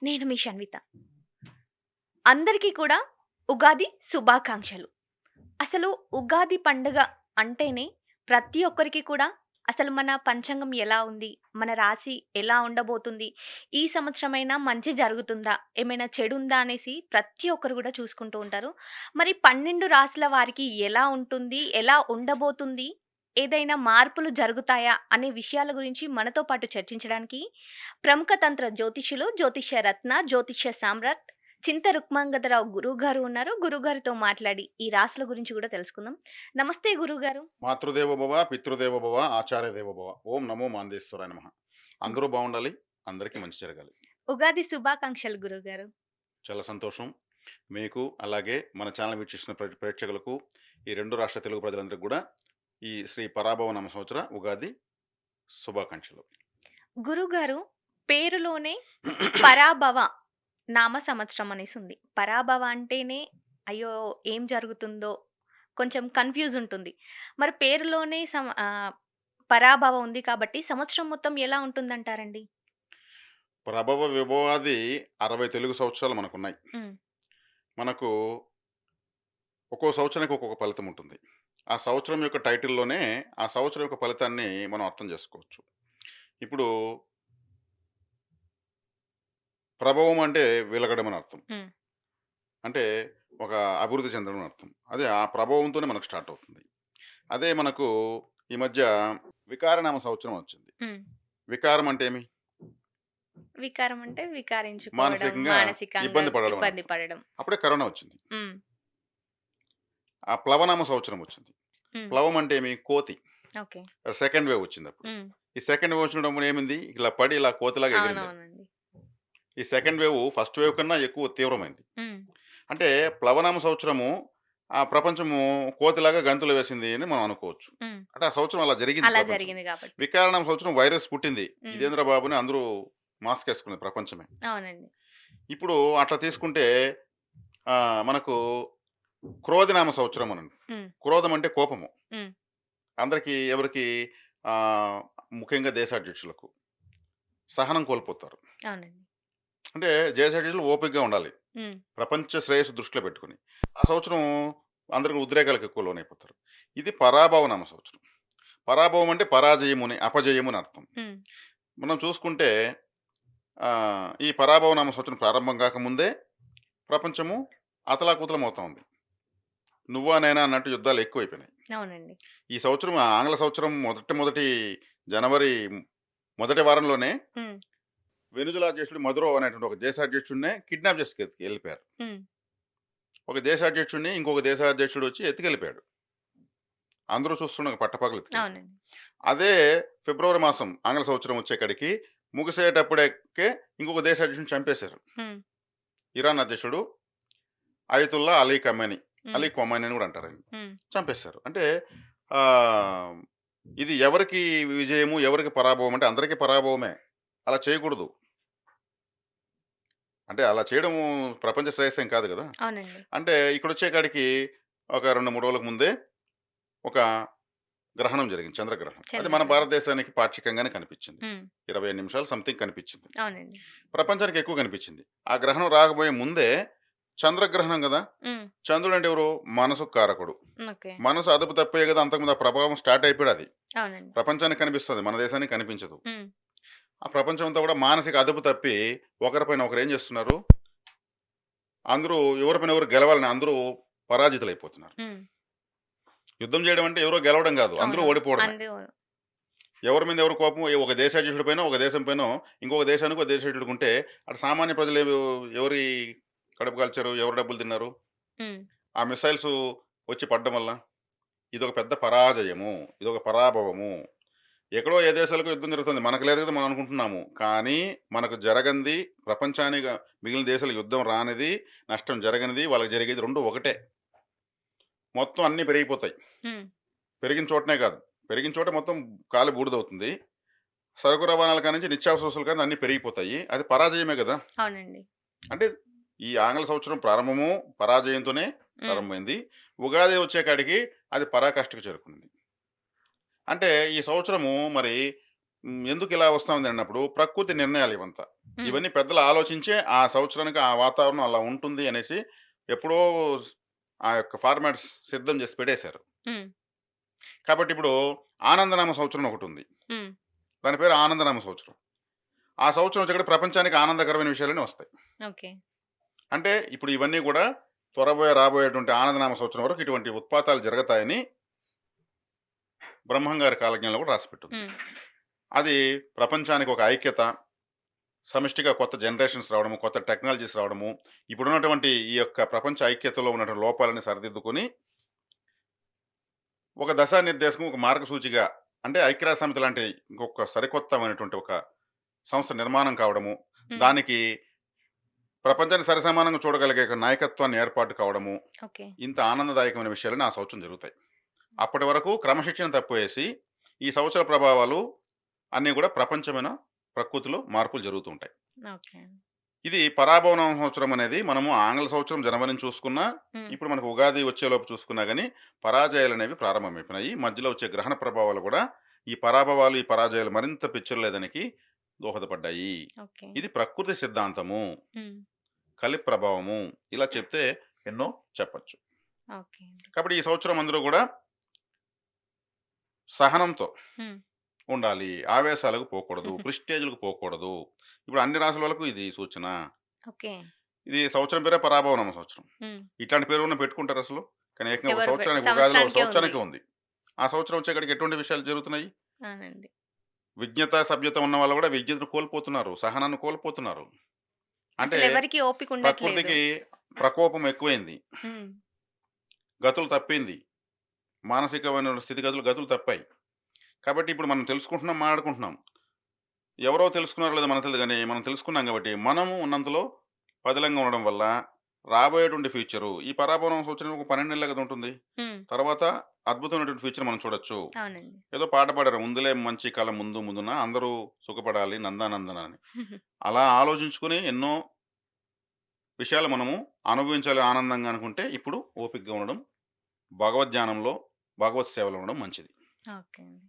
నేను మీ షన్విత. అందరికీ కూడా ఉగాది శుభాకాంక్షలు. అసలు ఉగాది పండుగ అంటేనే ప్రతి ఒక్కరికి కూడా అసలు మన పంచాంగం ఎలా ఉంది? మన రాశి ఎలా ఉండబోతుంది? ఈ సంవత్సరమైనా మంచి జరుగుతుందా? ఏమైనా చెడుందా? అనేసి ప్రతి ఒక్కరు కూడా చూసుకుంటూ ఉంటారు. మరి 12 రాశుల వారికి ఎలా ఉంటుంది? ఎలా ఉండబోతుంది? ఏదైనా మార్పులు జరుగుతాయా? అనే విషయాల గురించి మనతో పాటు చర్చించడానికి ప్రముఖ తంత్ర జ్యోతిష్యులు, జ్యోతిష్య రత్న, జ్యోతిష్య సామ్రాట్ చింత రుక్మాంగదరావు గురువుగారు ఉన్నారు. గురువుగారితో మాట్లాడి ఈ రాశుల గురించి కూడా తెలుసుకుందాం. నమస్తే గురువుగారు. మాతృదేవో భవ, పితృదేవో భవ, ఆచార్య దేవో భవ. ఓం నమో మాందేశ్వరాయ నమః. అందరూ బాగుండాలి. అందరికీ మంచి జరగాలి. ఉగాది శుభాకాంక్షలు గురువుగారు. చాలా సంతోషం. మీకు అలాగే మన ఛానల్ వీక్షిస్తున్న ప్రేక్షకులకు, ఈ 2 రాష్ట్ర తెలుగు ప్రజలందరికీ కూడా ఈ శ్రీ పరాభవ నామ సంవత్సర ఉగాది శుభాకాంక్షలు. గురువుగారు పేరులోనే పరాభవ నామ సంవత్సరం అనేసి ఉంది. పరాభవ అంటేనే అయ్యో! ఏం జరుగుతుందో కొంచెం కన్‌ఫ్యూజ్ ఉంటుంది. మరి పేరులోనే పరాభవ ఉంది కాబట్టి సంవత్సరం మొత్తం ఎలా ఉంటుందంటారండి? ప్రభవ విభవాది 60 తెలుగు సంవత్సరాలు మనకున్నాయి. హ్మ్. మనకు ఒక్కో సంవత్సరానికి ఒక్కొక్క ఫలితం ఉంటుంది. ఆ సంవత్సరం యొక్క టైటిల్‌లోనే ఆ సంవత్సరం యొక్క ఫలితాన్ని మనం అర్థం చేసుకోవచ్చు. ఇప్పుడు ప్రభవం అంటే వెలగడం అని అర్థం. హ్మ్. అంటే ఒక అభివృద్ధి చెందడం అని అర్థం. అదే ఆ ప్రభావంతోనే మనకు స్టార్ట్ అవుతుంది. అదే మనకు ఈ మధ్య వికారనామ సంవత్సరం వచ్చింది. హ్మ్. వికారం అంటే ఏమి? వికారం అంటే వికారించుకోవడం, మానసికంగా మానసికంగా ఇబ్బంది పడడం అని ఇబ్బంది అర్థం. పడడం. అప్పుడే కరోనా వచ్చింది. హ్మ్. ఆ ప్లవనామ సంవత్సరం వచ్చింది. హ్మ్. ప్లవం అంటే ఏమి? కోతి. ఓకే. సెకండ్ వేవ్ వచ్చింది అప్పుడు. హ్మ్. ఈ సెకండ్ వేవ్ వచ్చినప్పుడు ఏమైంది? ఇలా పడి ఇలా కోతిలాగా ఎగిరింది అది. అవునవునండి. ఈ సెకండ్ వేవ్ ఫస్ట్ వేవ్ కన్నా ఎక్కువ తీవ్రమైంది. హ్మ్. అంటే ప్లవనామ సంవత్సరము ఆ ప్రపంచము కోతిలాగా గంతులు వేసింది అని మనం అనుకోవచ్చు. హ్మ్. అంటే ఆ సంవత్సరం అలా జరిగింది అలా ప్రపంచంలో. జరిగింది గాబట్టి. వికారణం సంవత్సరం వైరస్ పుట్టింది. హ్మ్. ఇదేంద్ర బాబు అని అందరూ మాస్క్ ఏసుకున్నారు ప్రపంచమే. అవునండి. ఇప్పుడు అట్లా తీసుకుంటే మనకు క్రోధనామ సంవత్సరం అనండి. హ్మ్. క్రోధం అంటే కోపము. హ్మ్. అందరికీ ఎవరికి ముఖ్యంగా దేశాధ్యక్షులకు సహనం కోల్పోతారు. అవునండి. అంటే దేశాధ్యక్షులు ఓపికగా ఉండాలి. హ్మ్. ప్రపంచ శ్రేయస్సు దృష్టిలో పెట్టుకొని. ఆ సంవత్సరం అందరికి ఉద్రేకాలకు ఎక్కువ లోనైపోతారు. ఇది పరాభవనామ సంవత్సరం. పరాభవం అంటే పరాజయము అని, అపజయము అని అర్థం. హ్మ్. మనం చూసుకుంటే ఈ పరాభవనామ సంవత్సరం ప్రారంభం కాకముందే ప్రపంచము అతలాకుతలమవుతా ఉంది. నువ్వా నేనా అన్నట్టు యుద్ధాలు ఎక్కువైపోయినాయి. అవునండి. ఈ సంవత్సరం ఆంగ్ల సంవత్సరం మొదటి జనవరి మొదటి వారంలోనే హ్మ్. వెనుజులా అధ్యక్షుడు మదురో అనేటువంటి ఒక దేశాధ్యక్షుడినే కిడ్నాప్ చేసి వెళ్ళిపోయారు. హ్మ్. ఒక దేశాధ్యక్షుడిని ఇంకొక దేశాధ్యక్షుడు వచ్చి ఎత్తుకెళ్ళిపోయాడు. అందరూ చూస్తుండగా పట్టపగలు ఎత్తుకెళ్ళిపోయాడు. అవునండి. అదే ఫిబ్రవరి మాసం ఆంగ్ల సంవత్సరం వచ్చేకాడికి ముగిసేటప్పుడే ఇంకొక దేశాధ్యక్షుడిని చంపేశారు. హ్మ్. ఇరాన్ అధ్యక్షుడు అయతుల్లా అలీ ఖమేని, హ్మ్. అలీ కొమైని అని కూడా అంటారు ఆయన. హ్మ్. చంపేశారు. అంటే ఆ, ఇది ఎవరికి విజయము ఎవరికి పరాభవం అంటే అందరికీ పరాభవమే. అలా చేయకూడదు. అంటే అలా చేయడం ప్రపంచ శ్రేయస్సేం కాదు కదా. అవునండి. అంటే ఇక్కడ వచ్చేకాడికి ఒక 2-3 రోజులకు ముందే ఒక గ్రహణం జరిగింది, చంద్రగ్రహణం. అది మన చంద్రగ్రహణం. భారతదేశానికి పాక్షికంగానే కనిపించింది. హ్మ్. 25 నిమిషాలు సంథింగ్ కనిపించింది. అవునండి. ప్రపంచానికి ఎక్కువ కనిపించింది. ఆ గ్రహణం రాకపోయే ముందే చంద్రగ్రహణం కదా. హ్మ్. చంద్రుడు అంటే ఎవరు? మనసుకు కారకుడు. ఓకే. మనసు అదుపు తప్పే కదా అంతకుముందు ఆ ప్రభావం స్టార్ట్ అయిపోయాడు అది. అవునండి. ప్రపంచానికి కనిపిస్తుంది, మన దేశానికి కనిపించదు. హ్మ్. ఆ ప్రపంచం అంతా కూడా మానసిక అదుపు తప్పి ఒకరిపైన ఒకరు ఏం చేస్తున్నారు? అందరూ ఎవరిపైన ఎవరు గెలవాలని అందరూ పరాజితులైపోతున్నారు. హ్మ్. యుద్ధం చేయడం అంటే ఎవరో గెలవడం కాదు, అందరూ అవునవును. ఓడిపోవడమే. ఎవరి మీద ఎవరు కోపం, ఒక దేశాధ్యక్షుడి పైన ఒక దేశం పైన ఇంకొక దేశానికి ఒక దేశాధ్యక్షుడికి ఉంటే అటు సామాన్య ప్రజలు ఎవరి కడుపు కాల్చారు, ఎవరు డబ్బులు తిన్నారు? హ్మ్. ఆ మిసైల్స్ వచ్చి పడడం వల్ల ఇదొక పెద్ద పరాజయము, ఇదొక పరాభవము. ఎక్కడో ఏ దేశాలకు యుద్ధం జరుగుతుంది, మనకు లేదు కదా మనం అనుకుంటున్నాము. కానీ మనకు జరగంది, ప్రపంచానికి మిగిలిన దేశాలకు యుద్ధం రానిది, నష్టం జరగనిది, వాళ్ళకి జరిగేది రెండు ఒకటే. మొత్తం అన్నీ పెరిగిపోతాయి. హ్మ్. పెరిగిన చోటనే కాదు, పెరిగిన చోట మొత్తం కాలి బూడిదవుతుంది. సరుకు రవాణాల కానించి నిత్యావసర వస్తువులు కానీ అన్నీ పెరిగిపోతాయి. అది పరాజయమే కదా. అవునండి. అంటే ఈ ఆంగ్ల సంవత్సరం ప్రారంభము పరాజయంతోనే హ్మ్. ప్రారంభమైంది. ఉగాది వచ్చేకాడికి అది పరాకాష్ఠకు చేరుకుంది. అంటే ఈ సంవత్సరము మరి ఎందుకు ఇలా వస్తా ఉంది అన్నప్పుడు ప్రకృతి నిర్ణయాలు ఇవంతా. హ్మ్. ఇవన్నీ పెద్దలు ఆలోచించే ఆ సంవత్సరానికి ఆ వాతావరణం అలా ఉంటుంది అనేసి ఎప్పుడో ఆ యొక్క ఫార్మాట్స్ సిద్ధం చేసి పెట్టేశారు. హ్మ్. కాబట్టి ఇప్పుడు ఆనందనామ సంవత్సరం ఒకటుంది. హ్మ్. దాని పేరు ఆనందనామ సంవత్సరం. ఆ సంవత్సరం వచ్చేకాడికి ప్రపంచానికి ఆనందకరమైన విషయాలన్నీ వస్తాయి. ఓకే. అంటే ఇప్పుడు ఇవన్నీ కూడా రాబోయేటువంటి ఆనందనామ సంవత్సరం వరకు ఇటువంటి ఉత్పాతాలు జరుగుతాయని బ్రహ్మంగారి కాలజ్ఞానంలో కూడా రాసిపెట్టుంది. హ్మ్. అది ప్రపంచానికి ఒక ఐక్యత, సమిష్టిగా కొత్త జనరేషన్స్ రావడము, కొత్త టెక్నాలజీస్ రావడము, ఇప్పుడున్నటువంటి ఈ యొక్క ప్రపంచ ఐక్యతలో ఉన్నటువంటి లోపాలని సరిదిద్దుకొని ఒక దశానిర్దేశకం, ఒక మార్గసూచిగా అంటే ఐక్యరాజ్య సమితి లాంటి ఇంకొక సరికొత్తమైనటువంటి ఒక సంస్థ నిర్మాణం కావడము, హ్మ్. దానికి ప్రపంచాన్ని సరిసమానంగా చూడగలిగే ఒక నాయకత్వాన్ని ఏర్పాటు కావడము, ఓకే. ఇంత ఆనందదాయకమైన విషయాలని ఆ సంవత్సరం జరుగుతాయి. అప్పటి వరకు క్రమశిక్షణ తప్పివేసి ఈ సంవత్సర ప్రభావాలు అన్నీ కూడా ప్రపంచమైన ప్రకృతిలో మార్పులు జరుగుతూ ఉంటాయి. ఓకే. ఇది పరాభవనం సంవత్సరం అనేది మనము ఆంగ్ల సంవత్సరం జనవరిని చూసుకున్నా, హ్మ్. ఇప్పుడు మనకు ఉగాది వచ్చేలోపు చూసుకున్నా గానీ, పరాజయాలనేవి ప్రారంభమైపోయినాయి. మధ్యలో వచ్చే గ్రహణ ప్రభావాలు గూడా ఈ పరాభవాలు, ఈ పరాజయాలు మరింత పిచ్చర్లేదానికి దోహదపడ్డాయి. ఓకే. ఇది ప్రకృతి సిద్ధాంతము, హ్మ్. కలి ప్రభావము ఇలా చెప్తే ఎన్నో చెప్పొచ్చు. ఓకే అండి. కాబట్టి ఈ సంవత్సరం అందరూ గూడా సహనంతో హ్మ్. ఉండాలి. ఆవేశాలకు పోకూడదు. ప్రెస్టేజ్‌లకు పోకూడదు. ఇప్పుడు అన్ని రాసుల వాళ్ళకు ఇది సూచన. ఓకే. ఇది సంవత్సరం పేరే పరాభవనామ సంవత్సరం. హ్మ్. ఇట్లాంటి పేరు పెట్టుకుంటారు అసలు. కానీ ఏకంగా ఒక ఎవరు సంవత్సరానికి ఉగాదిలో ఒక సంవత్సరానికే ఉంది. సంవత్సరానికే ఉంది. ఆ సంవత్సరం వచ్చేకాడికి ఎటువంటి విషయాలు జరుగుతున్నాయి? అవునండి. విజ్ఞత, సభ్యత ఉన్న వాళ్ళు కూడా విజ్ఞతను కోల్పోతున్నారు. సహనాన్ని కోల్పోతున్నారు. అంటే అసలెవరికీ ఓపిక ఉండట్లేదు. ప్రకృతికి ప్రకోపం ఎక్కువైంది. హ్మ్. గతులు తప్పింది. మానసికమైన స్థితిగతులు గతులు తప్పాయి. కాబట్టి ఇప్పుడు మనం తెలుసుకుంటున్నాం, మాట్లాడుకుంటున్నాం. ఎవరో తెలుసుకున్నారో లేదో మనకు తెలీదు గానీ, మనం తెలుసుకున్నాం గాబట్టి, మనము ఉన్నంతలో పదిలంగా ఉండడం వల్ల రాబోయేటువంటి ఫ్యూచరు ఈ పరాభవనం సంవత్సరం ఒక 12 నెలలే కదా ఉంటుంది. హ్మ్. తర్వాత అద్భుతమైనటువంటి ఫ్యూచర్ మనం చూడొచ్చు. అవునండి. ఏదో పాట పాడారు. ముందులే మంచి కాలం ముందు ముందున అందరూ సుఖపడాలి నందానందన అని. అలా ఆలోచించుకొని ఎన్నో విషయాలు మనము అనుభవించాలి ఆనందంగా అనుకుంటే ఇప్పుడు ఓపికగా ఉండడం, భగవద్ ధ్యానంలో, భగవత్ సేవలో ఉండడం మంచిది. ఓకే అండి.